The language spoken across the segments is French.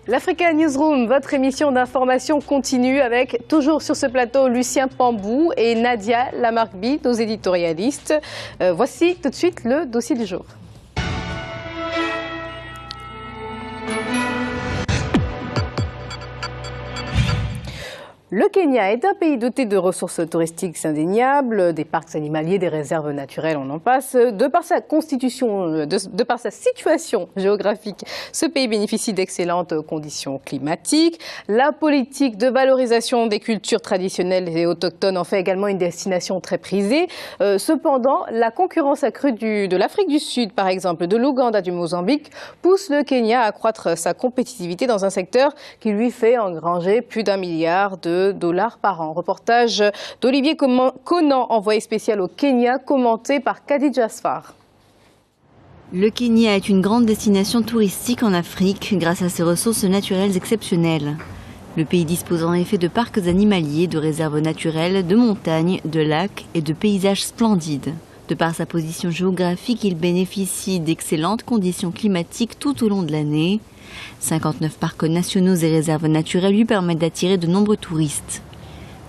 L'Africa Newsroom, votre émission d'information continue avec, toujours sur ce plateau, Lucien Pambou et Nadia Lamarbi, nos éditorialistes. Voici tout de suite le dossier du jour. Le Kenya est un pays doté de ressources touristiques indéniables, des parcs animaliers, des réserves naturelles, on en passe. De par sa constitution, de par sa situation géographique, ce pays bénéficie d'excellentes conditions climatiques. La politique de valorisation des cultures traditionnelles et autochtones en fait également une destination très prisée. Cependant, la concurrence accrue de l'Afrique du Sud, par exemple, de l'Ouganda, du Mozambique, pousse le Kenya à accroître sa compétitivité dans un secteur qui lui fait engranger plus d'1 milliard de dollars par an. Reportage d'Olivier Conan, envoyé spécial au Kenya, commenté par Khadija Asfar. Le Kenya est une grande destination touristique en Afrique grâce à ses ressources naturelles exceptionnelles. Le pays dispose en effet de parcs animaliers, de réserves naturelles, de montagnes, de lacs et de paysages splendides. De par sa position géographique, il bénéficie d'excellentes conditions climatiques tout au long de l'année. 59 parcs nationaux et réserves naturelles lui permettent d'attirer de nombreux touristes.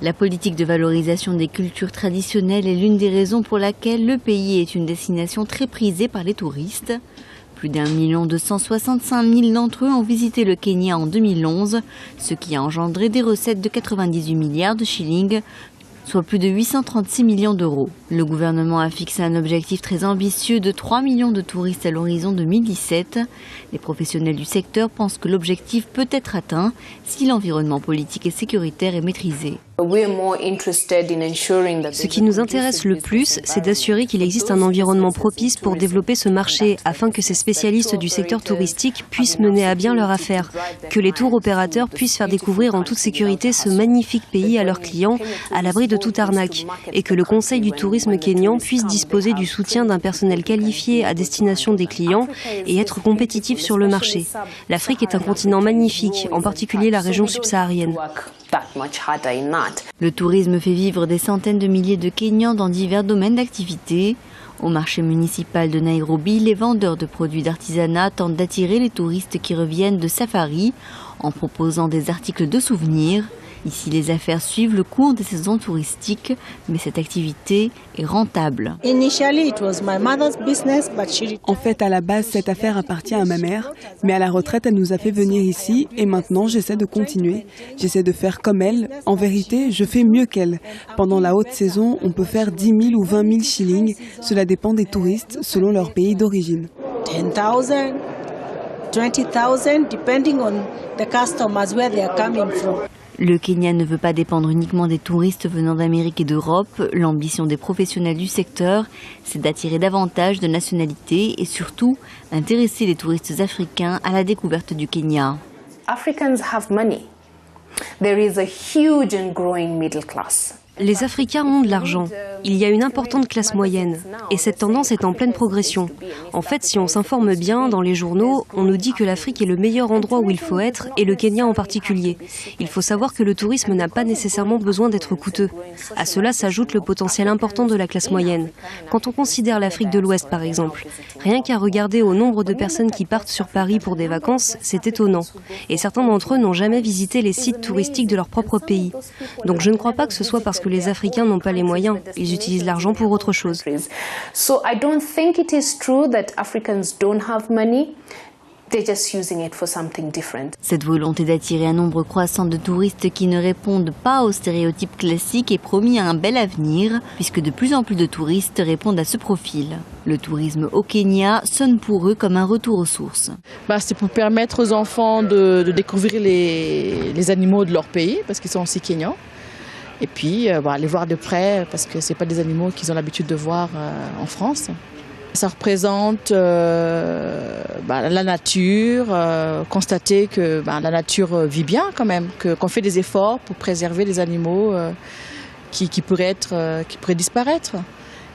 La politique de valorisation des cultures traditionnelles est l'une des raisons pour laquelle le pays est une destination très prisée par les touristes. Plus d'1 265 000 d'entre eux ont visité le Kenya en 2011, ce qui a engendré des recettes de 98 milliards de shillings, soit plus de 836 millions d'euros. Le gouvernement a fixé un objectif très ambitieux de 3 millions de touristes à l'horizon 2017. Les professionnels du secteur pensent que l'objectif peut être atteint si l'environnement politique et sécuritaire est maîtrisé. Ce qui nous intéresse le plus, c'est d'assurer qu'il existe un environnement propice pour développer ce marché afin que ces spécialistes du secteur touristique puissent mener à bien leur affaire, que les tours opérateurs puissent faire découvrir en toute sécurité ce magnifique pays à leurs clients, à l'abri de toute arnaque, et que le Conseil du tourisme kényan puisse disposer du soutien d'un personnel qualifié à destination des clients et être compétitif sur le marché. L'Afrique est un continent magnifique, en particulier la région subsaharienne. Le tourisme fait vivre des centaines de milliers de Kenyans dans divers domaines d'activité. Au marché municipal de Nairobi, les vendeurs de produits d'artisanat tentent d'attirer les touristes qui reviennent de safari en proposant des articles de souvenirs. Ici, les affaires suivent le cours des saisons touristiques, mais cette activité est rentable. En fait, à la base, cette affaire appartient à ma mère, mais à la retraite, elle nous a fait venir ici et maintenant, j'essaie de continuer. J'essaie de faire comme elle. En vérité, je fais mieux qu'elle. Pendant la haute saison, on peut faire 10 000 ou 20 000 shillings. Cela dépend des touristes selon leur pays d'origine. 10 000, 20 000, depending on the customers where they are coming from. Le Kenya ne veut pas dépendre uniquement des touristes venant d'Amérique et d'Europe. L'ambition des professionnels du secteur, c'est d'attirer davantage de nationalités et surtout intéresser les touristes africains à la découverte du Kenya. Africans have money. There is a huge and growing middle class. Les Africains ont de l'argent. Il y a une importante classe moyenne. Et cette tendance est en pleine progression. En fait, si on s'informe bien dans les journaux, on nous dit que l'Afrique est le meilleur endroit où il faut être, et le Kenya en particulier. Il faut savoir que le tourisme n'a pas nécessairement besoin d'être coûteux. À cela s'ajoute le potentiel important de la classe moyenne. Quand on considère l'Afrique de l'Ouest, par exemple, rien qu'à regarder au nombre de personnes qui partent sur Paris pour des vacances, c'est étonnant. Et certains d'entre eux n'ont jamais visité les sites touristiques de leur propre pays. Donc je ne crois pas que ce soit parce que les Africains n'ont pas les moyens. Ils utilisent l'argent pour autre chose. So I don't think it is true that Africans don't have money. They're just using it for something different. Cette volonté d'attirer un nombre croissant de touristes qui ne répondent pas aux stéréotypes classiques est promis à un bel avenir, puisque de plus en plus de touristes répondent à ce profil. Le tourisme au Kenya sonne pour eux comme un retour aux sources. C'est pour permettre aux enfants de découvrir les animaux de leur pays, parce qu'ils sont aussi kenyans. Et puis les voir de près, parce que ce n'est pas des animaux qu'ils ont l'habitude de voir en France. Ça représente la nature, constater que la nature vit bien quand même, qu'on fait des efforts pour préserver les animaux qui pourraient disparaître.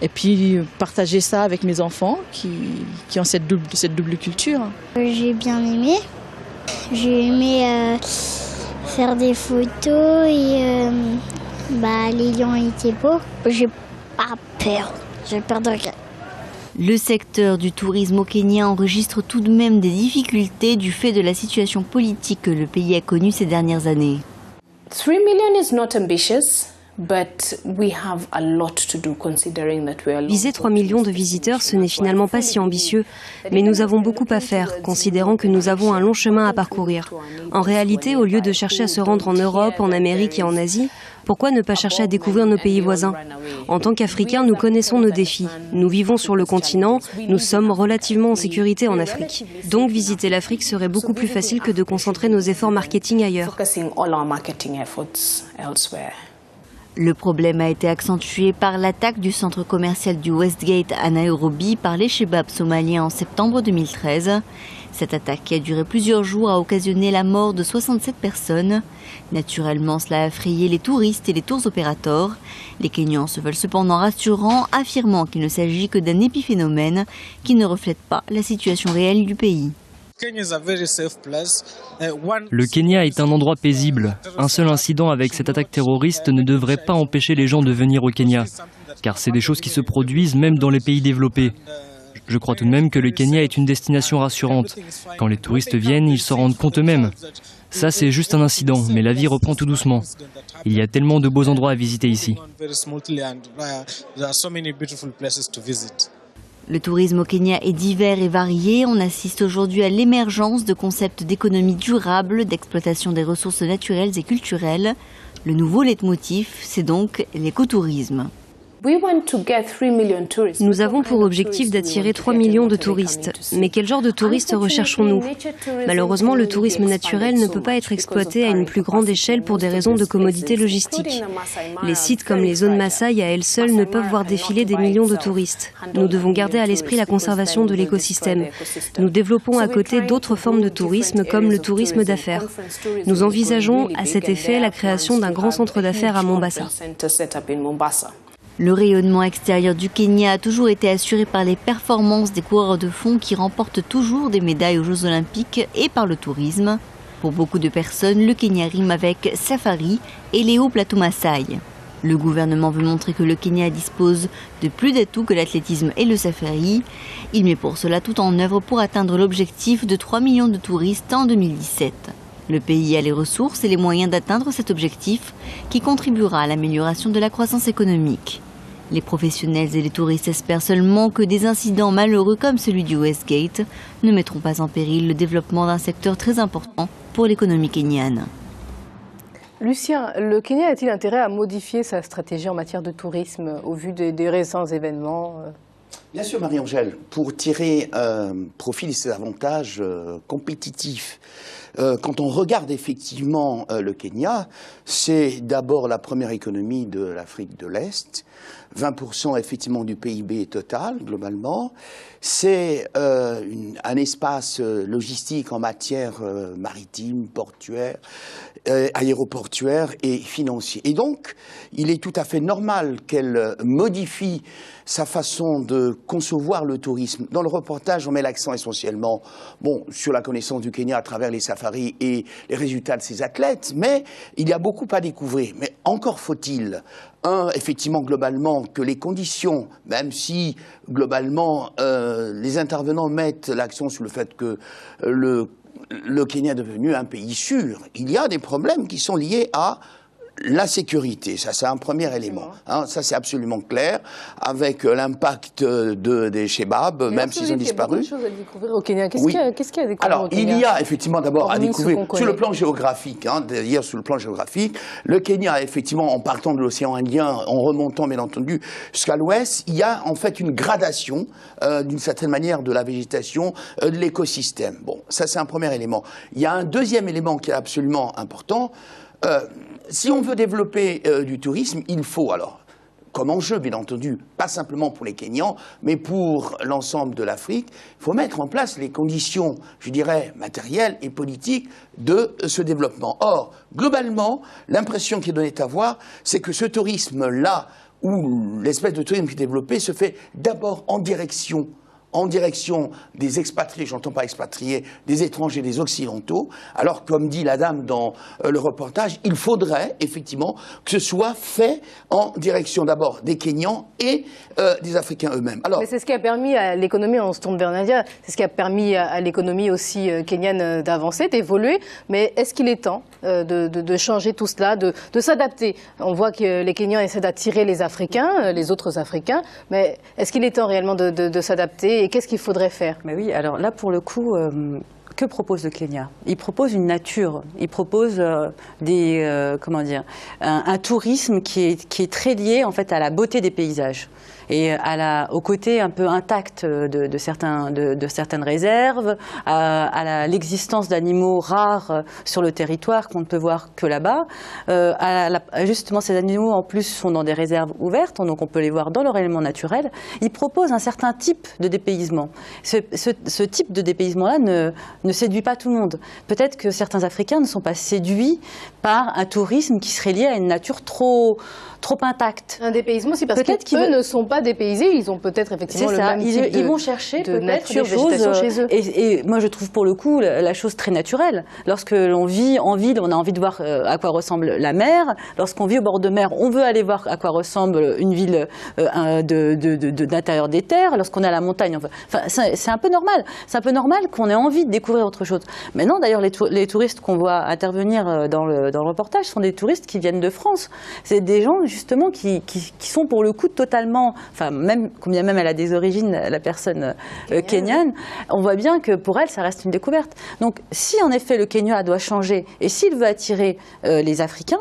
Et puis partager ça avec mes enfants qui ont cette double culture. J'ai bien aimé. J'ai aimé faire des photos et les lions étaient beaux. J'ai pas peur. J'ai peur de rien. Le secteur du tourisme au Kenya enregistre tout de même des difficultés du fait de la situation politique que le pays a connue ces dernières années. 3 million is not ambitious, but we have a lot to do considering that we are Viser 3 millions de visiteurs, ce n'est finalement pas si ambitieux, mais nous avons beaucoup à faire, considérant que nous avons un long chemin à parcourir. En réalité, au lieu de chercher à se rendre en Europe, en Amérique et en Asie, pourquoi ne pas chercher à découvrir nos pays voisins? En tant qu'Africains, nous connaissons nos défis. Nous vivons sur le continent, nous sommes relativement en sécurité en Afrique. Donc visiter l'Afrique serait beaucoup plus facile que de concentrer nos efforts marketing ailleurs. Le problème a été accentué par l'attaque du centre commercial du Westgate à Nairobi par les Chebabs somaliens en septembre 2013. Cette attaque qui a duré plusieurs jours a occasionné la mort de 67 personnes. Naturellement, cela a effrayé les touristes et les tours opérateurs. Les Kenyans se veulent cependant rassurants, affirmant qu'il ne s'agit que d'un épiphénomène qui ne reflète pas la situation réelle du pays. Le Kenya est un endroit paisible. Un seul incident avec cette attaque terroriste ne devrait pas empêcher les gens de venir au Kenya, car c'est des choses qui se produisent même dans les pays développés. Je crois tout de même que le Kenya est une destination rassurante. Quand les touristes viennent, ils s'en rendent compte eux-mêmes. Ça, c'est juste un incident, mais la vie reprend tout doucement. Il y a tellement de beaux endroits à visiter ici. Le tourisme au Kenya est divers et varié. On assiste aujourd'hui à l'émergence de concepts d'économie durable, d'exploitation des ressources naturelles et culturelles. Le nouveau leitmotiv, c'est donc l'écotourisme. Nous avons pour objectif d'attirer 3 millions de touristes. Mais quel genre de touristes recherchons-nous? Malheureusement, le tourisme naturel ne peut pas être exploité à une plus grande échelle pour des raisons de commodité logistique. Les sites comme les zones Maasai à elles seules ne peuvent voir défiler des millions de touristes. Nous devons garder à l'esprit la conservation de l'écosystème. Nous développons à côté d'autres formes de tourisme comme le tourisme d'affaires. Nous envisageons à cet effet la création d'un grand centre d'affaires à Mombasa. Le rayonnement extérieur du Kenya a toujours été assuré par les performances des coureurs de fond qui remportent toujours des médailles aux Jeux Olympiques et par le tourisme. Pour beaucoup de personnes, le Kenya rime avec safari et les hauts plateaux Maasai. Le gouvernement veut montrer que le Kenya dispose de plus d'atouts que l'athlétisme et le safari. Il met pour cela tout en œuvre pour atteindre l'objectif de 3 millions de touristes en 2017. Le pays a les ressources et les moyens d'atteindre cet objectif qui contribuera à l'amélioration de la croissance économique. Les professionnels et les touristes espèrent seulement que des incidents malheureux comme celui du Westgate ne mettront pas en péril le développement d'un secteur très important pour l'économie kenyane. Lucien, le Kenya a-t-il intérêt à modifier sa stratégie en matière de tourisme au vu des récents événements? Bien sûr, Marie-Angèle, pour tirer profit de ses avantages compétitifs. Quand on regarde effectivement le Kenya, c'est d'abord la première économie de l'Afrique de l'Est, 20% effectivement du PIB total globalement. C'est un espace logistique en matière maritime, portuaire, aéroportuaire et financier. Et donc, il est tout à fait normal qu'elle modifie sa façon de concevoir le tourisme. Dans le reportage, on met l'accent essentiellement sur la connaissance du Kenya à travers les safaris et les résultats de ses athlètes, mais il y a beaucoup à découvrir. Mais encore faut-il, effectivement, globalement, que les conditions, même si, globalement, les intervenants mettent l'accent sur le fait que le Kenya est devenu un pays sûr, il y a des problèmes qui sont liés à la sécurité, ça c'est un premier élément, ça c'est absolument clair, avec l'impact des Chebabs, même s'ils ont disparu. Il y a beaucoup de choses à découvrir au Kenya. Qu'est-ce qu'il y a à découvrir au Kenya? Il y a effectivement d'abord à découvrir sur le plan géographique, d'ailleurs sur le plan géographique, le Kenya effectivement en partant de l'océan Indien, en remontant bien entendu jusqu'à l'ouest, il y a en fait une gradation d'une certaine manière de la végétation, de l'écosystème. Bon, ça c'est un premier élément. Il y a un deuxième élément qui est absolument important. Si on veut développer du tourisme, il faut alors, comme enjeu bien entendu, pas simplement pour les Kenyans, mais pour l'ensemble de l'Afrique, il faut mettre en place les conditions, je dirais, matérielles et politiques de ce développement. Or, globalement, l'impression qui est donnée à voir, c'est que ce tourisme-là, où l'espèce de tourisme qui est développé, se fait d'abord en direction en direction des expatriés, j'entends pas expatriés, des étrangers, des occidentaux, alors comme dit la dame dans le reportage, il faudrait effectivement que ce soit fait en direction d'abord des Kenyans et des Africains eux-mêmes. Mais c'est ce qui a permis à l'économie, on se tourne vers Nadia, c'est ce qui a permis à l'économie aussi kenyane d'avancer, d'évoluer, mais est-ce qu'il est temps de changer tout cela, de s'adapter? On voit que les Kenyans essaient d'attirer les Africains, les autres Africains, mais est-ce qu'il est temps réellement de s'adapter et qu'est-ce qu'il faudrait faire? Mais oui, alors là pour le coup, que propose le Kenya? Il propose une nature, il propose comment dire, un tourisme qui est très lié en fait à la beauté des paysages et au côté un peu intact de certaines réserves, à l'existence d'animaux rares sur le territoire qu'on ne peut voir que là-bas. Justement, ces animaux en plus sont dans des réserves ouvertes, donc on peut les voir dans leur élément naturel. Il propose un certain type de dépaysement. Ce type de dépaysement-là ne séduit pas tout le monde. Peut-être que certains Africains ne sont pas séduits par un tourisme qui serait lié à une nature trop intacte. Un dépaysement, c'est parce qu'eux ne sont pas dépaysés, ils ont peut-être effectivement le même type ils vont chercher de nature, des choses chez eux. Et moi je trouve pour le coup la chose très naturelle. Lorsque l'on vit en ville, on a envie de voir à quoi ressemble la mer. Lorsqu'on vit au bord de mer, on veut aller voir à quoi ressemble une ville d'intérieur des terres. Lorsqu'on est à la montagne, c'est un peu normal. C'est un peu normal qu'on ait envie de découvrir autre chose. Maintenant d'ailleurs les touristes qu'on voit intervenir dans le reportage sont des touristes qui viennent de France. C'est des gens justement qui sont pour le coup totalement, enfin même combien même elle a des origines, la personne kenyane, on voit bien que pour elle ça reste une découverte. Donc si en effet le Kenya doit changer et s'il veut attirer les Africains,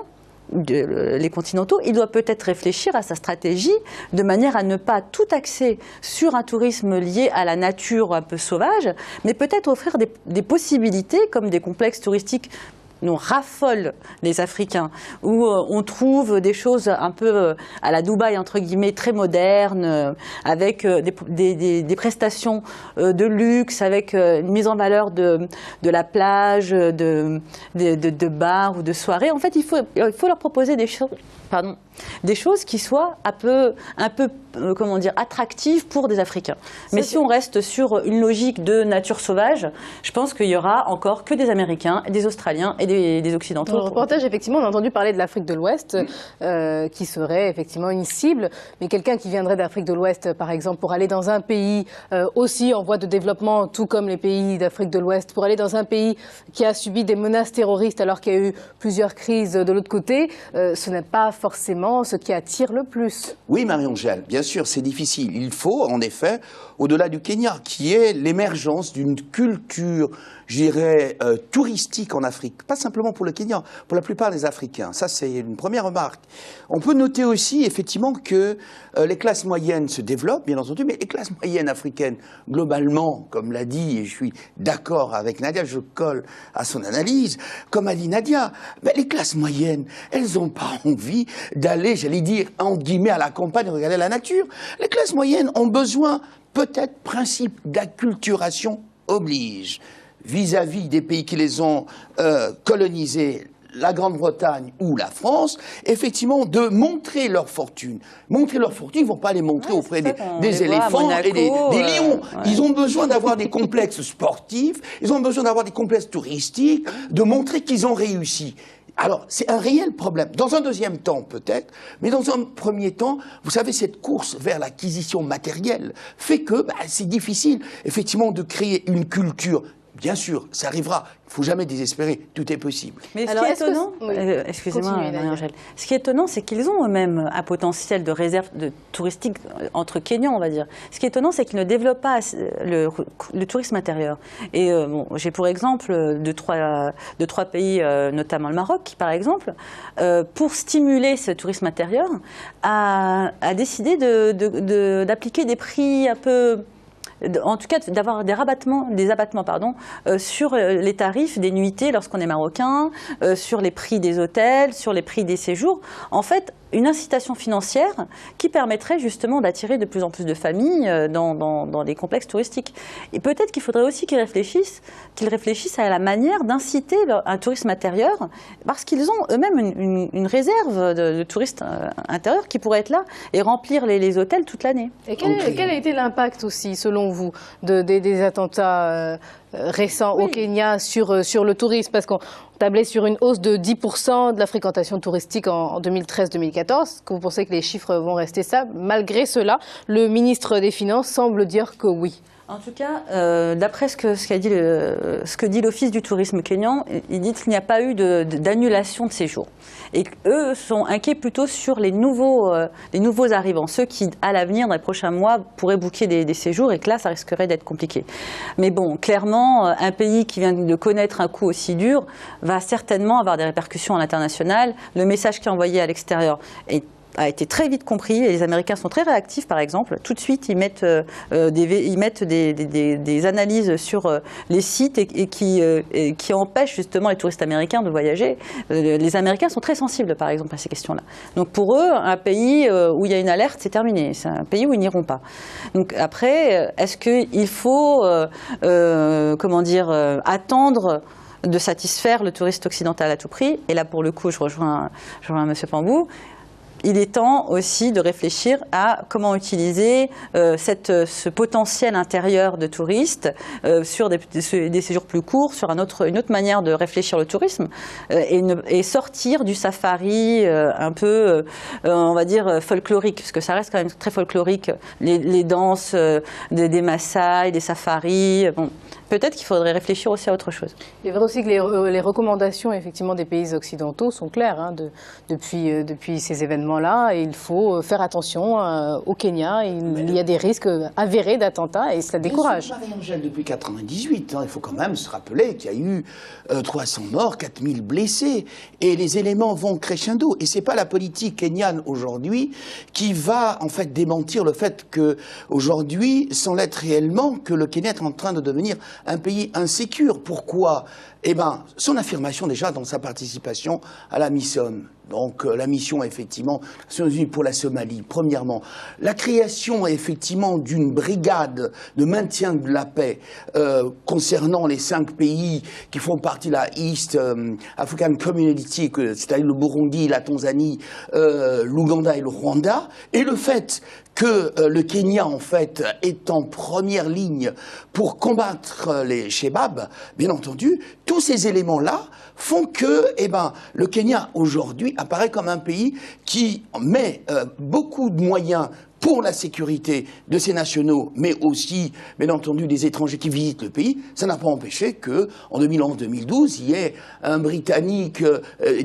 les continentaux, il doit peut-être réfléchir à sa stratégie de manière à ne pas tout axer sur un tourisme lié à la nature un peu sauvage, mais peut-être offrir des possibilités comme des complexes touristiques nous raffolent les Africains, où on trouve des choses un peu à la Dubaï, entre guillemets, très modernes, avec des prestations de luxe, avec une mise en valeur de la plage, de bars ou de soirées. En fait, il faut leur proposer des choses qui soient un peu comment dire, attractives pour des Africains. Mais si on reste sur une logique de nature sauvage, je pense qu'il y aura encore que des Américains, des Australiens et des Occidentaux. Dans le reportage, effectivement, on a entendu parler de l'Afrique de l'Ouest, qui serait effectivement une cible. Mais quelqu'un qui viendrait d'Afrique de l'Ouest, par exemple, pour aller dans un pays aussi en voie de développement, tout comme les pays d'Afrique de l'Ouest, pour aller dans un pays qui a subi des menaces terroristes alors qu'il y a eu plusieurs crises de l'autre côté, ce n'est pas forcément ce qui attire le plus. Oui, Marie-Angèle, bien sûr, c'est difficile. Il faut, en effet, au-delà du Kenya, qui est l'émergence d'une culture, je dirais, touristique en Afrique. Pas simplement pour le Kenya, pour la plupart des Africains. Ça, c'est une première remarque. On peut noter aussi, effectivement, que les classes moyennes se développent, bien entendu, mais les classes moyennes africaines, globalement, comme l'a dit, et je suis d'accord avec Nadia, je colle à son analyse, comme a dit Nadia, ben, les classes moyennes, elles n'ont pas envie d'aller, j'allais dire, entre guillemets, à la campagne, regarder la nature. Les classes moyennes ont besoin, peut-être, principe d'acculturation oblige, vis-à-vis des pays qui les ont colonisés, la Grande-Bretagne ou la France, effectivement, de montrer leur fortune. Montrer leur fortune, ils ne vont pas les montrer auprès des éléphants et des lions. Ils ont besoin d'avoir des complexes sportifs, ils ont besoin d'avoir des complexes touristiques, de montrer qu'ils ont réussi. Alors, c'est un réel problème. Dans un deuxième temps, peut-être, mais dans un premier temps, vous savez, cette course vers l'acquisition matérielle fait que c'est difficile, effectivement, de créer une culture. Bien sûr, ça arrivera. Il ne faut jamais désespérer. Tout est possible. Mais ce qui est étonnant, excusez-moi, Marie-Angèle, ce qui est étonnant, c'est qu'ils ont eux-mêmes un potentiel de réserve touristique entre Kenyans, on va dire. Ce qui est étonnant, c'est qu'ils ne développent pas le tourisme intérieur. Et j'ai pour exemple de trois pays, notamment le Maroc, qui, par exemple, pour stimuler ce tourisme intérieur, a décidé d'appliquer des prix un peu... En tout cas, d'avoir des abattements sur les tarifs des nuitées lorsqu'on est marocain, sur les prix des hôtels, sur les prix des séjours. En fait, une incitation financière qui permettrait justement d'attirer de plus en plus de familles dans les complexes touristiques. Et peut-être qu'il faudrait aussi qu'ils réfléchissent à la manière d'inciter un tourisme intérieur, parce qu'ils ont eux-mêmes une réserve de touristes intérieurs qui pourraient être là et remplir les hôtels toute l'année. Et quel a été l'impact aussi, selon selon vous, des attentats récents au Kenya sur le tourisme? Parce qu'on tablait sur une hausse de 10% de la fréquentation touristique en 2013-2014. Est-ce que vous pensez que les chiffres vont rester stables? Malgré cela, le ministre des Finances semble dire que oui. En tout cas, d'après ce que dit l'Office du tourisme kényan, il dit qu'il n'y a pas eu d'annulation de séjour. Et eux sont inquiets plutôt sur les nouveaux arrivants, ceux qui, à l'avenir, dans les prochains mois, pourraient booker des séjours, et que là, ça risquerait d'être compliqué. Mais bon, clairement, un pays qui vient de connaître un coup aussi dur va certainement avoir des répercussions à l'international. Le message qui est envoyé à l'extérieur a été très vite compris, et les Américains sont très réactifs, par exemple. Tout de suite, ils mettent des analyses sur les sites et qui empêchent justement les touristes américains de voyager. Les Américains sont très sensibles, par exemple, à ces questions-là. Donc pour eux, un pays où il y a une alerte, c'est terminé. C'est un pays où ils n'iront pas. Donc après, est-ce qu'il faut attendre de satisfaire le touriste occidental à tout prix? Et là, pour le coup, je rejoins M. Pambou. Il est temps aussi de réfléchir à comment utiliser ce potentiel intérieur de touristes sur des séjours plus courts, sur une autre manière de réfléchir le tourisme et sortir du safari un peu, on va dire, folklorique, parce que ça reste quand même très folklorique, les danses des Maasai, des safaris. Bon, peut-être qu'il faudrait réfléchir aussi à autre chose. Il est vrai aussi que les recommandations effectivement des pays occidentaux sont claires depuis ces événements-là. Et il faut faire attention au Kenya. Il y a des risques avérés d'attentats et ça décourage. Marie-Angèle, depuis 1998, il faut quand même se rappeler qu'il y a eu 300 morts, 4000 blessés. Et les éléments vont crescendo. Et ce n'est pas la politique kenyane aujourd'hui qui va en fait démentir le fait qu'aujourd'hui, sans l'être réellement, que le Kenya est en train de devenir un pays insécure. Pourquoi? Eh bien, son affirmation déjà dans sa participation à la MISOM. Donc la mission effectivement Nations Unies pour la Somalie, premièrement. La création effectivement d'une brigade de maintien de la paix concernant les 5 pays qui font partie de la East African Community, c'est-à-dire le Burundi, la Tanzanie, l'Ouganda et le Rwanda, et le fait que le Kenya, en fait, est en première ligne pour combattre les Shebabs, bien entendu, tous ces éléments-là font que, le Kenya, aujourd'hui, apparaît comme un pays qui met beaucoup de moyens pour la sécurité de ses nationaux, mais aussi, bien entendu, des étrangers qui visitent le pays. Ça n'a pas empêché qu'en 2011-2012, il y ait un Britannique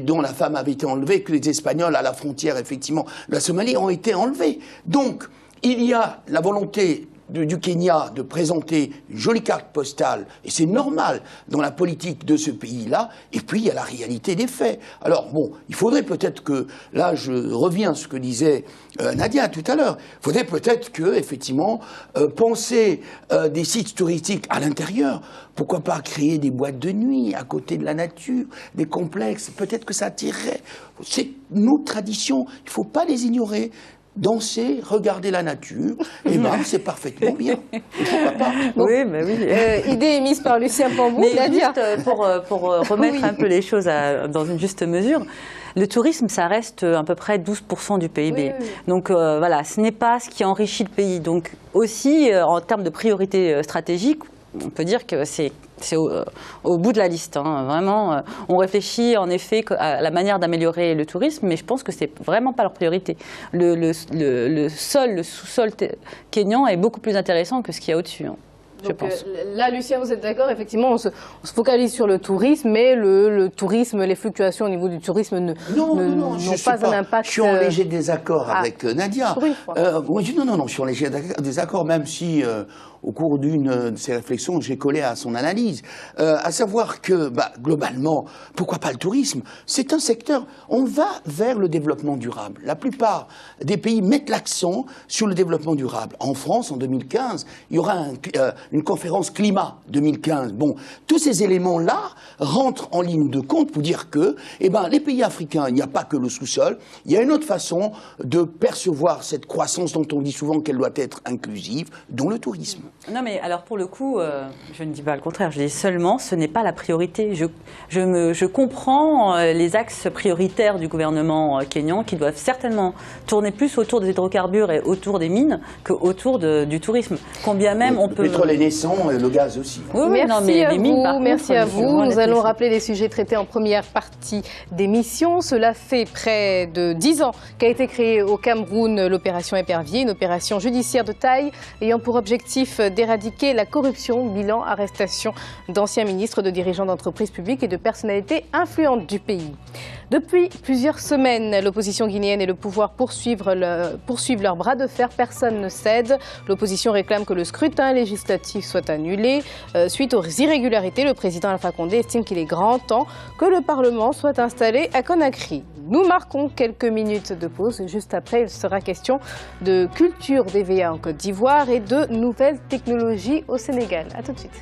dont la femme avait été enlevée, que les Espagnols à la frontière, effectivement, de la Somalie ont été enlevés. Donc, il y a la volonté du Kenya de présenter une jolie carte postale, et c'est normal dans la politique de ce pays-là, et puis il y a la réalité des faits. Alors bon, il faudrait peut-être que, là je reviens à ce que disait Nadia tout à l'heure, il faudrait peut-être que, effectivement, penser des sites touristiques à l'intérieur, pourquoi pas créer des boîtes de nuit à côté de la nature, des complexes, peut-être que ça attirerait. C'est nos traditions, il ne faut pas les ignorer. Danser, regarder la nature, c'est parfaitement bien. Pourquoi pas? Bon. Oui, mais oui. Idée émise par Lucien Pambou. Mais juste pour remettre un peu les choses dans une juste mesure, le tourisme, ça reste à peu près 12% du PIB. Oui. Donc voilà, ce n'est pas ce qui enrichit le pays. Donc aussi, en termes de priorité stratégique, on peut dire que c'est au bout de la liste. Vraiment, on réfléchit en effet à la manière d'améliorer le tourisme, mais je pense que c'est vraiment pas leur priorité. Le sous-sol kényan est beaucoup plus intéressant que ce qu'il y a au-dessus. Donc, là, Lucien, vous êtes d'accord? Effectivement, on se focalise sur le tourisme, mais le tourisme, les fluctuations au niveau du tourisme n'ont pas un impact. Je suis en léger désaccord avec Nadia. Non, je suis en léger désaccord, même si au cours d'une de ces réflexions, j'ai collé à son analyse. À savoir que, globalement, pourquoi pas le tourisme? C'est un secteur, on va vers le développement durable. La plupart des pays mettent l'accent sur le développement durable. En France, en 2015, il y aura une conférence climat 2015. Bon, tous ces éléments-là rentrent en ligne de compte pour dire que, eh ben, les pays africains, il n'y a pas que le sous-sol, il y a une autre façon de percevoir cette croissance dont on dit souvent qu'elle doit être inclusive, dont le tourisme. Non, mais alors pour le coup, je ne dis pas le contraire, je dis seulement ce n'est pas la priorité. Je comprends les axes prioritaires du gouvernement kényan qui doivent certainement tourner plus autour des hydrocarbures et autour des mines qu'autour du tourisme. Combien même on peut... Le pétrole est naissant et le gaz aussi. Oui, merci non, mais les mines, par contre, merci à vous. Nous allons naissants. rappeler les sujets traités en première partie d'émission. Cela fait près de 10 ans qu'a été créée au Cameroun l'opération Épervier, une opération judiciaire de taille ayant pour objectif d'éradiquer la corruption, bilan, arrestation d'anciens ministres, de dirigeants d'entreprises publiques et de personnalités influentes du pays. Depuis plusieurs semaines, l'opposition guinéenne et le pouvoir poursuivent leur bras de fer. Personne ne cède. L'opposition réclame que le scrutin législatif soit annulé. Suite aux irrégularités, le président Alpha Condé estime qu'il est grand temps que le Parlement soit installé à Conakry. Nous marquons quelques minutes de pause. Juste après, il sera question de culture d'EVA en Côte d'Ivoire et de nouvelles technologies au Sénégal. A tout de suite.